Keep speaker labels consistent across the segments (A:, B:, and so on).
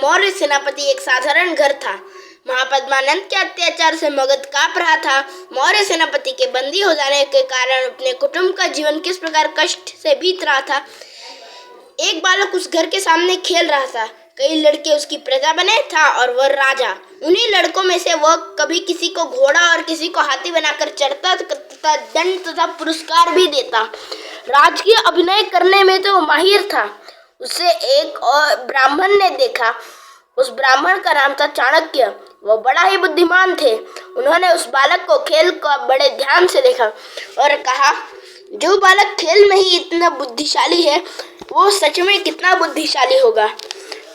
A: मौर्य सेनापति एक साधारण घर था। महापद्मानंद के अत्याचार से मगध कांप रहा था। मौर्य सेनापति के बंदी हो जाने के कारण अपने कुटुंब का जीवन किस प्रकार कष्ट से बीत रहा था। एक बालक उस घर के सामने खेल रहा था। कई लड़के उसकी प्रजा बने था और वह राजा। उन्हीं लड़कों में से वह कभी किसी को घोड़ा और किसी को हाथी बनाकर चढ़ता तथा दंड तथा पुरस्कार भी देता। राजकीय अभिनय करने में तो माहिर था। उसे एक और ब्राह्मण ने देखा। उस ब्राह्मण का नाम था चाणक्य। वह बड़ा ही बुद्धिमान थे। उन्होंने उस बालक को खेल को बड़े ध्यान से देखा और कहा, जो बालक खेल में ही इतना बुद्धिशाली है वो सच में कितना बुद्धिशाली होगा।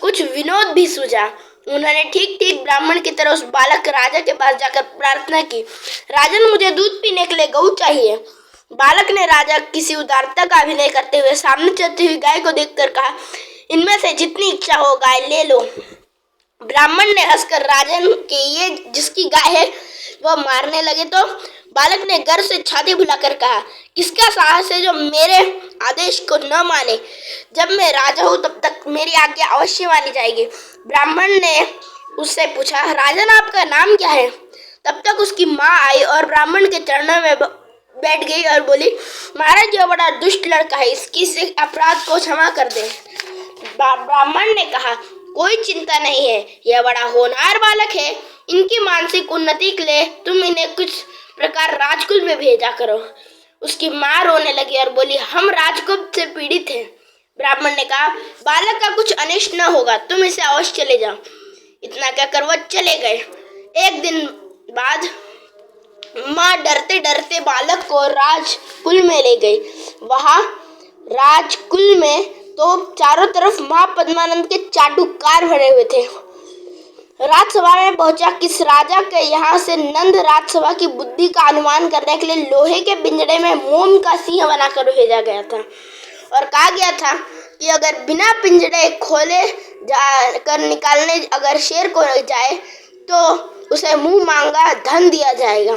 A: कुछ विनोद भी सूझा। उन्होंने ठीक ब्राह्मण की तरह उस बालक राजा के पास जाकर प्रार्थना की, राजन, मुझे दूध पीने के लिए गऊ चाहिए। बालक ने राजा किसी उदारता का अभिनय करते हुए सामने चलती हुई गाय को देखकर कहा, इनमें से जितनी इच्छा हो गाय ले लो। ब्राह्मण ने हंसकर राजन के ये जिसकी गाय है वह मारने लगे तो बालक ने गर्व से छाती फुलाकर कहा, किसका साहस है जो मेरे आदेश को न माने। जब मैं राजा हूँ तब तक मेरी आज्ञा अवश्य मानी जाएगी। ब्राह्मण ने उससे पूछा, राजन, आपका नाम क्या है। तब तक उसकी माँ आई और ब्राह्मण के चरणों में बैठ गई और बोली, महाराज, यह बड़ा दुष्ट लड़का है, इसकी से अपराध को क्षमा कर दे। ब्राह्मण ने कहा, कोई चिंता नहीं है, यह बड़ा होनहार बालक है। इनकी मानसिक उन्नति के लिए तुम इन्हें कुछ प्रकार राजकुल में भेजा करो। उसकी माँ रोने लगी और बोली, हम राजकुल से पीड़ित हैं। ब्राह्मण ने कहा, बालक का कुछ अनिष्ट न होगा, तुम इसे अवश्य चले जाओ। इतना कहकर वह चले गए। एक दिन बाद माँ डरते डरते बालक को राजकुल में ले गई। वहां राजकुल में तो चारों तरफ महापद्मानंद के चाटुकार भरे हुए थे। राजसभा में पहुंचा। किस राजा के यहाँ से नंद राजसभा की बुद्धि का अनुमान करने के लिए लोहे के पिंजड़े में मोम का सिंह बनाकर भेजा गया था और कहा गया था कि अगर बिना पिंजड़े खोले जाकर निकालने अगर शेर को जाए तो उसे मुंह मांगा धन दिया जाएगा।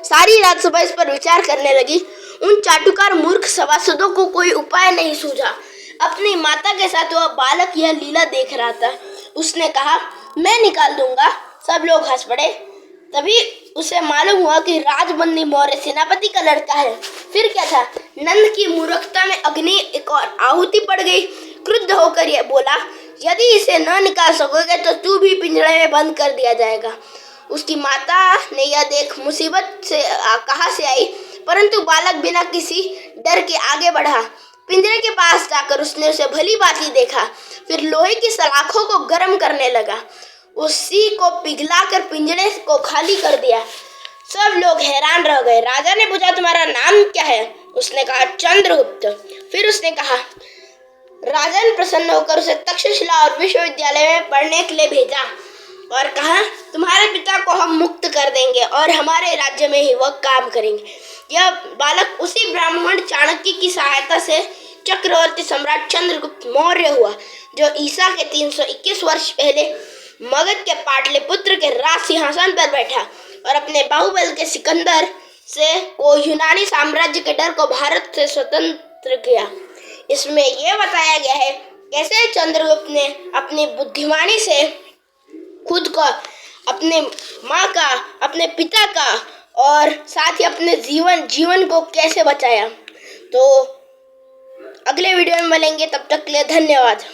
A: सारी राजसभा इस पर विचार करने लगी। उन चाटुकार मूर्ख सभासदों को कोई उपाय नहीं सूझा। अपनी माता के साथ वह बालक यह लीला देख रहा था। उसने कहा, मैं निकाल दूंगा। सब लोग हंस पड़े। तभी उसे मालूम हुआ कि राजबंदी मौर्य सेनापति का लड़का है। फिर क्या था, नंद की मूर्खता में अग्नि एक और आहुति पड़ गई। क्रुद्ध होकर यह बोला, यदि इसे न निकाल सकोगे तो तू भी पिंजड़े में बंद कर दिया जाएगा। उसकी माता ने यह देख मुसीबत से कहाँ से आई, परंतु बालक बिना किसी डर के आगे बढ़ा। पिंजरे के पास जाकर उसने उसे भली भांति देखा। फिर लोहे की सलाखों को गर्म करने लगा। उसी को पिघलाकर पिंजरे को खाली कर दिया। सब लोग हैरान रह गए। राजा ने पूछा, तुम्हारा नाम क्या है। उसने कहा, चंद्रगुप्त। फिर उसने कहा, राजा ने प्रसन्न होकर उसे तक्षशिला और विश्वविद्यालय में पढ़ने के लिए भेजा और कहा, तुम्हारे पिता को हम मुक्त कर देंगे और हमारे राज्य में ही वह काम करेंगे। यह बालक उसी ब्राह्मण चाणक्य की सहायता से चक्रवर्ती सम्राट चंद्रगुप्त मौर्य हुआ, जो ईसा के 321 वर्ष पहले मगध के पाटलिपुत्र के राज सिंहासन पर बैठा और अपने बाहुबल के सिकंदर से को यूनानी साम्राज्य के डर को भारत से स्वतंत्र किया। इसमें यह बताया गया है कैसे चंद्रगुप्त ने अपनी बुद्धिमानी से खुद को, अपने माँ का, अपने पिता का और साथ ही अपने जीवन को कैसे बचाया। तो अगले वीडियो में मिलेंगे, तब तक के लिए धन्यवाद।